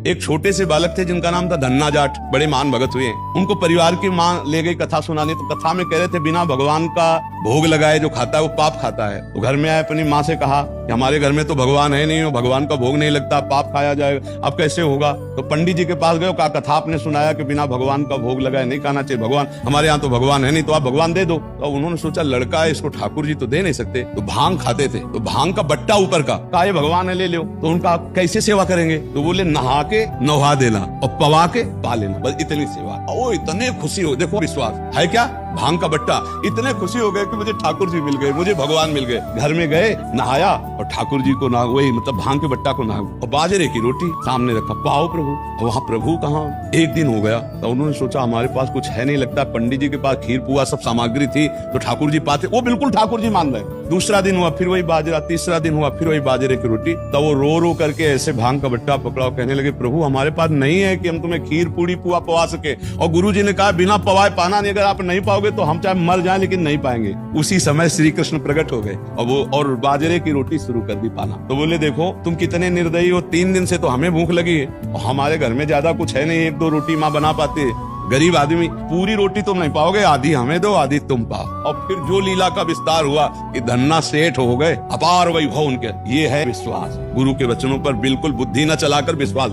एक छोटे से बालक थे जिनका नाम था धन्ना जाट, बड़े महान भगत हुए। उनको परिवार की माँ ले गई कथा सुनाने, तो कथा में कह रहे थे बिना भगवान का भोग लगाए जो खाता है वो पाप खाता है। तो घर में आए, अपनी माँ से कहा कि हमारे घर में तो भगवान है नहीं, भगवान का भोग नहीं लगता, पाप खाया जाएगा, अब कैसे होगा। तो पंडित जी के पास गए, कहा कथा आपने सुनाया कि बिना भगवान का भोग लगाए नहीं खाना चाहिए, भगवान हमारे यहाँ तो भगवान है नहीं, तो आप भगवान दे दो। तो उन्होंने सोचा लड़का है, इसको ठाकुर जी तो दे नहीं सकते, तो भांग खाते थे, तो भांग का बट्टा ऊपर का ये भगवान है ले लो। तो उनका कैसे सेवा करेंगे, तो बोले नहा के नहा देना और पवा के पा लेना, बस इतनी सेवा। ओ इतने खुशी हो, देखो विश्वास है क्या, भांग का बट्टा, इतने खुशी हो गए कि मुझे ठाकुर जी मिल गए, मुझे भगवान मिल गए। घर में गए, नहाया और ठाकुर जी को ना वही मतलब भांग के बट्टा को नहा और बाजरे की रोटी सामने रखा, पाओ प्रभु। वहाँ प्रभु कहाँ, एक दिन हो गया तो उन्होंने सोचा हमारे पास कुछ है नहीं लगता, पंडित जी के पास खीर पुआ सब सामग्री थी तो ठाकुर जी पाते, वो बिल्कुल ठाकुर जी मान रहे। दूसरा दिन हुआ फिर वही बाजरा, तीसरा दिन हुआ फिर वही बाजरे की रोटी। तब वो रो रो करके ऐसे भांग का बट्टा पकड़ाओ, कहने लगे प्रभु हमारे पास नहीं है कि हम तुम्हें खीर पूड़ी पुआ पवा सके, और गुरु जी ने कहा बिना पवाए पाना नहीं, अगर आप नहीं पाओगे तो हम चाहे मर जाएं लेकिन नहीं पाएंगे। उसी समय श्री कृष्ण प्रकट हो गए और बाजरे की रोटी शुरू कर दी पाना। तो बोले देखो तुम कितने निर्दयी हो, 3 दिन से तो हमें भूख लगी है और हमारे घर में ज्यादा कुछ है नहीं, 1-2 रोटी माँ बना पाती है, गरीब आदमी, पूरी रोटी तुम नहीं पाओगे, आधी हमें दो आधी तुम पाओ। और फिर जो लीला का विस्तार हुआ कि धन्ना सेठ हो गए, अपार वैभव उनके। ये है विश्वास, गुरु के वचनों पर बिल्कुल बुद्धि न चलाकर विश्वास।